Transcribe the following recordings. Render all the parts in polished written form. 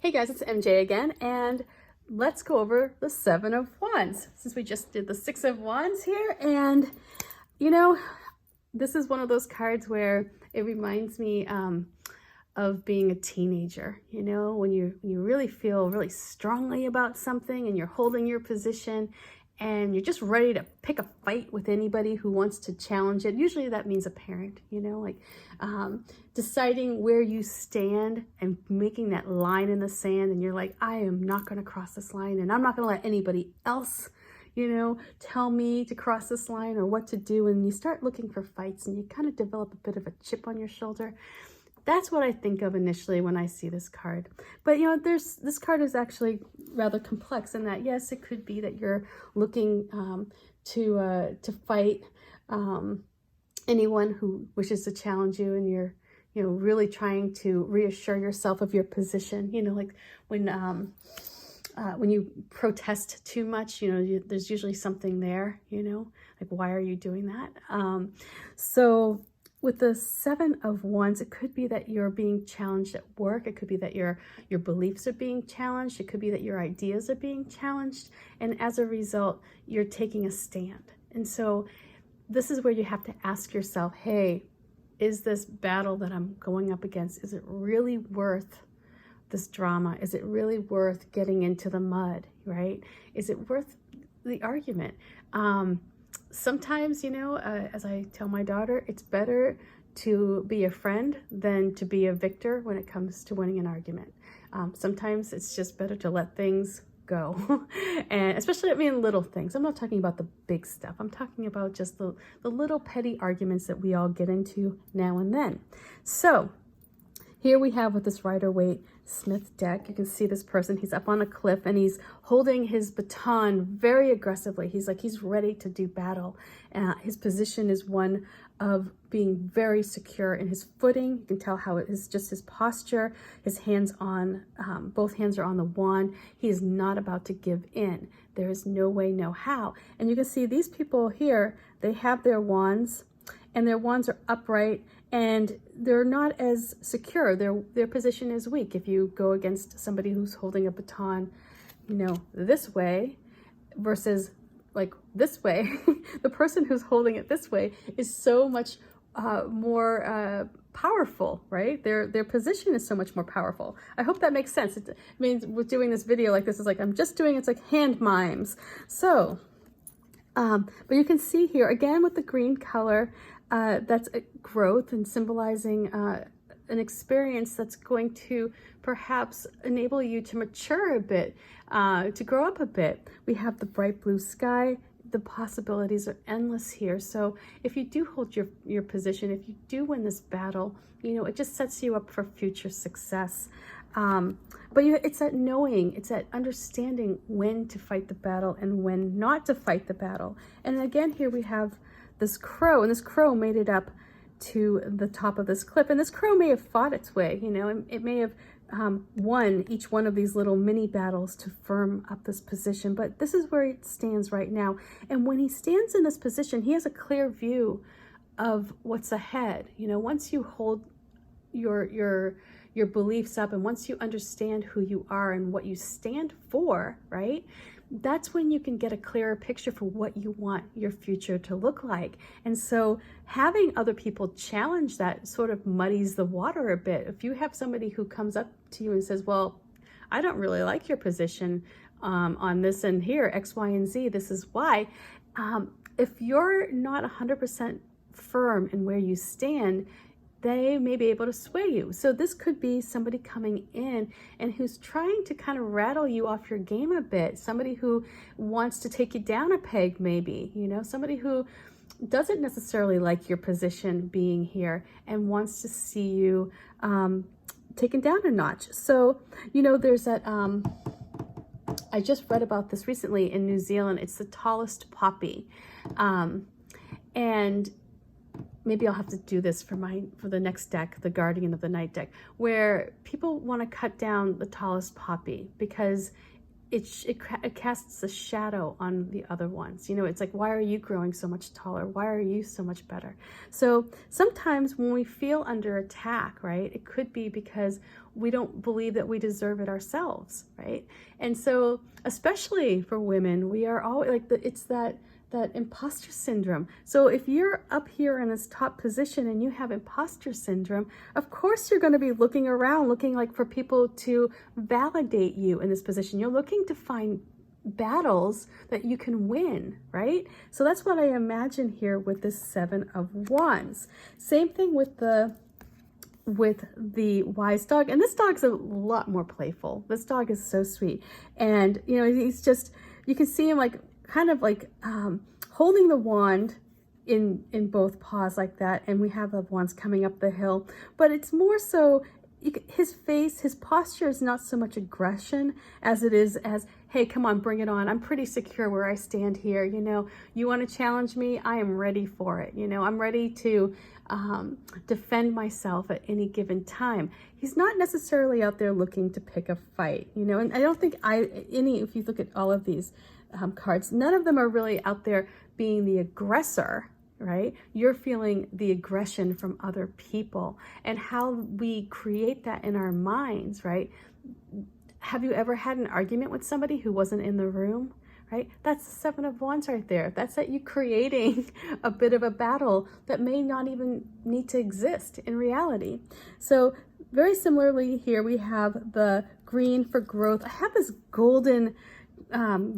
Hey guys, it's MJ again, and let's go over the Seven of Wands, since we just did the Six of Wands here. And you know, this is one of those cards where it reminds me of being a teenager. You know, when you really feel really strongly about something and you're holding your position and you're just ready to pick a fight with anybody who wants to challenge it. Usually that means a parent, you know, like deciding where you stand and making that line in the sand. And you're like, I am not going to cross this line, and I'm not going to let anybody else, you know, tell me to cross this line or what to do. And you start looking for fights and you kind of develop a bit of a chip on your shoulder. That's what I think of initially when I see this card. But you know, this card is actually rather complex in that, yes, it could be that you're looking to fight anyone who wishes to challenge you, and you're, you know, really trying to reassure yourself of your position. You know, like when you protest too much, you know, there's usually something there, you know, like, why are you doing that? So with the Seven of Wands, it could be that you're being challenged at work. It could be that your beliefs are being challenged. It could be that your ideas are being challenged. And as a result, you're taking a stand. And so this is where you have to ask yourself, hey, is this battle that I'm going up against, is it really worth this drama? Is it really worth getting into the mud, right? Is it worth the argument? Sometimes, you know, as I tell my daughter, it's better to be a friend than to be a victor when it comes to winning an argument. Sometimes it's just better to let things go. And especially, I mean, little things. I'm not talking about the big stuff. I'm talking about just the little petty arguments that we all get into now and then. So here we have with this Rider-Waite-Smith deck, you can see this person, he's up on a cliff and he's holding his baton very aggressively. He's like, he's ready to do battle. His position is one of being very secure in his footing. You can tell how it is just his posture, his hands on, both hands are on the wand. He is not about to give in. There is no way, no how. And you can see these people here, they have their wands, and their wands are upright, and they're not as secure. Their position is weak. If you go against somebody who's holding a baton, you know, this way versus like this way, the person who's holding it this way is so much more powerful, right? Their position is so much more powerful. I hope that makes sense. It means with doing this video like this is like, I'm just doing, it's like hand mimes. So, but you can see here again with the green color, that's a growth and symbolizing an experience that's going to perhaps enable you to mature a bit, to grow up a bit. We have the bright blue sky. The possibilities are endless here. So if you do hold your position, if you do win this battle, you know, it just sets you up for future success. But it's that knowing, it's that understanding when to fight the battle and when not to fight the battle. And again, here we have this crow, and this crow made it up to the top of this cliff. And this crow may have fought its way, you know, it may have won each one of these little mini battles to firm up this position. But this is where it stands right now. And when he stands in this position, he has a clear view of what's ahead. You know, once you hold your beliefs up, and once you understand who you are and what you stand for, right? That's when you can get a clearer picture for what you want your future to look like. And so having other people challenge that sort of muddies the water a bit. If you have somebody who comes up to you and says, well, I don't really like your position on this, and here, X, Y, and Z, this is why. If you're not 100% firm in where you stand, they may be able to sway you. So this could be somebody coming in and who's trying to kind of rattle you off your game a bit. Somebody who wants to take you down a peg, maybe, you know, somebody who doesn't necessarily like your position being here and wants to see you taken down a notch. So, you know, there's that, I just read about this recently in New Zealand. It's the tallest poppy. And maybe I'll have to do this for the next deck, the Guardian of the Night deck, where people want to cut down the tallest poppy because it casts a shadow on the other ones. You know, it's like, why are you growing so much taller? Why are you so much better? So sometimes when we feel under attack, right, it could be because we don't believe that we deserve it ourselves, right? And so, especially for women, we are always like, it's that imposter syndrome. So if you're up here in this top position and you have imposter syndrome, of course you're going to be looking around, looking like for people to validate you in this position. You're looking to find battles that you can win, right? So that's what I imagine here with this 7 of Wands. Same thing with the wise dog, and this dog's a lot more playful. This dog is so sweet, and you know, he's just, you can see him like kind of like holding the wand in both paws like that, and we have the wands coming up the hill, but it's more so his face, his posture is not so much aggression as it is as, hey, come on, bring it on. I'm pretty secure where I stand here. You know, you want to challenge me? I am ready for it. You know, I'm ready to defend myself at any given time. He's not necessarily out there looking to pick a fight, you know, and I don't think if you look at all of these cards, none of them are really out there being the aggressor, right? You're feeling the aggression from other people, and how we create that in our minds, right? Have you ever had an argument with somebody who wasn't in the room, right? That's the 7 of Wands right there. That's that you creating a bit of a battle that may not even need to exist in reality. So very similarly here, we have the green for growth. I have this golden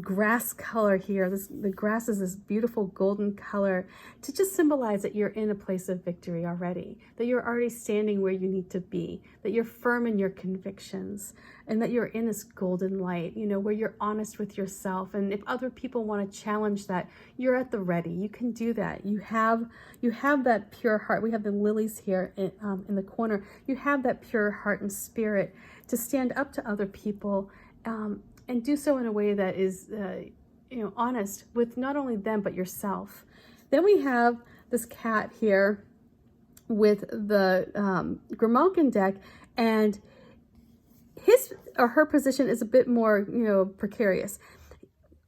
grass color here. The grass is this beautiful golden color to just symbolize that you're in a place of victory already, that you're already standing where you need to be, that you're firm in your convictions, and that you're in this golden light, you know, where you're honest with yourself. And if other people want to challenge that, you're at the ready. You can do that. You have that pure heart. We have the lilies here in the corner. You have that pure heart and spirit to stand up to other people, and do so in a way that is, you know, honest with not only them, but yourself. Then we have this cat here with the Grimalkin deck, and his or her position is a bit more, you know, precarious.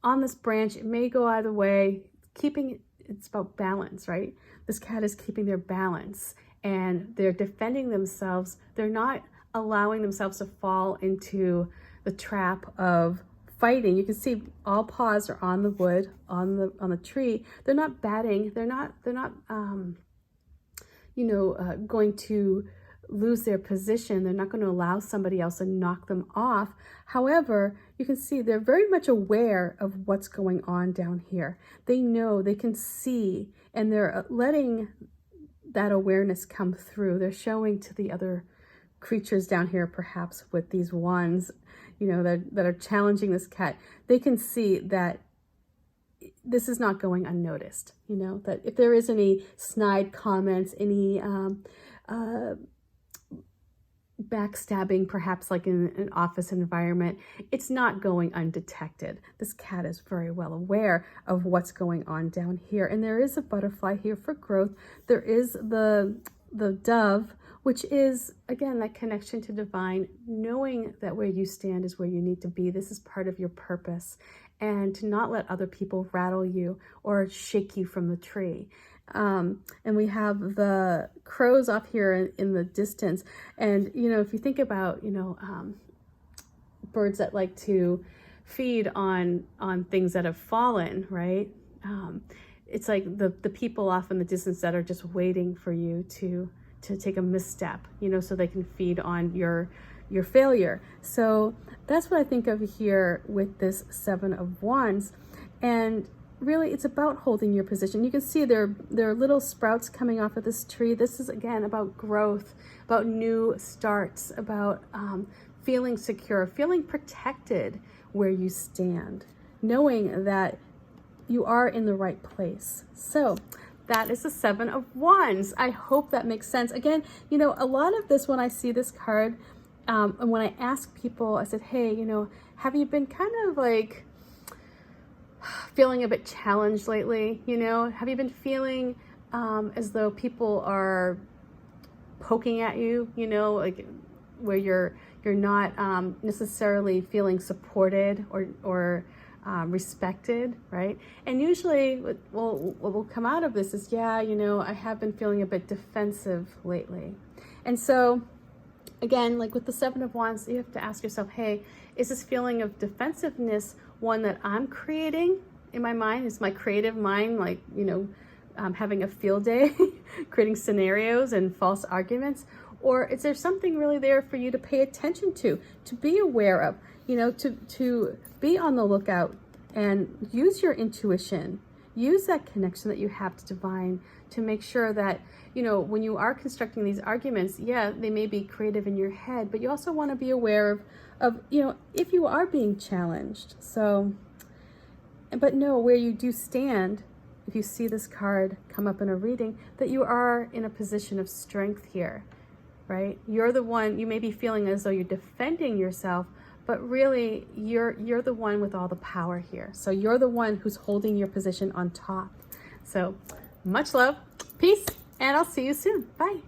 On this branch, it may go either way. It's about balance, right? This cat is keeping their balance, and they're defending themselves. They're not allowing themselves to fall into the trap of fighting. You can see all paws are on the wood, on the tree. They're not batting. They're not you know, going to lose their position. They're not going to allow somebody else to knock them off. However, you can see they're very much aware of what's going on down here. They know, they can see, and they're letting that awareness come through. They're showing to the other creatures down here, perhaps with these wands, you know, that are challenging this cat. They can see that this is not going unnoticed, you know, that if there is any snide comments, any backstabbing, perhaps like in an office environment, it's not going undetected. This cat is very well aware of what's going on down here. And there is a butterfly here for growth. There is the dove, which is, again, that connection to divine, knowing that where you stand is where you need to be. This is part of your purpose, and to not let other people rattle you or shake you from the tree. And we have the crows off here in the distance. And, you know, if you think about, you know, birds that like to feed on things that have fallen, right? It's like the people off in the distance that are just waiting for you to take a misstep, you know, so they can feed on your failure. So that's what I think of here with this 7 of Wands. And really, it's about holding your position. You can see there are little sprouts coming off of this tree. This is, again, about growth, about new starts, about feeling secure, feeling protected where you stand, knowing that you are in the right place. So that is the 7 of Wands. I hope that makes sense. Again, you know, a lot of this, when I see this card, and when I ask people, I said, hey, you know, have you been kind of like feeling a bit challenged lately? You know, have you been feeling as though people are poking at you, you know, like where you're You're not necessarily feeling supported or respected, right? And usually what will come out of this is, yeah, you know, I have been feeling a bit defensive lately. And so again, like with the Seven of Wands, you have to ask yourself, hey, is this feeling of defensiveness one that I'm creating in my mind? Is my creative mind, like, you know, having a field day, creating scenarios and false arguments? Or is there something really there for you to pay attention to be aware of, you know, to be on the lookout and use your intuition, use that connection that you have to divine to make sure that, you know, when you are constructing these arguments, yeah, they may be creative in your head, but you also want to be aware of, you know, if you are being challenged. So, but know where you do stand. If you see this card come up in a reading, that you are in a position of strength here, right? You're the one, you may be feeling as though you're defending yourself, but really you're the one with all the power here. So you're the one who's holding your position on top. So much love, peace, and I'll see you soon. Bye.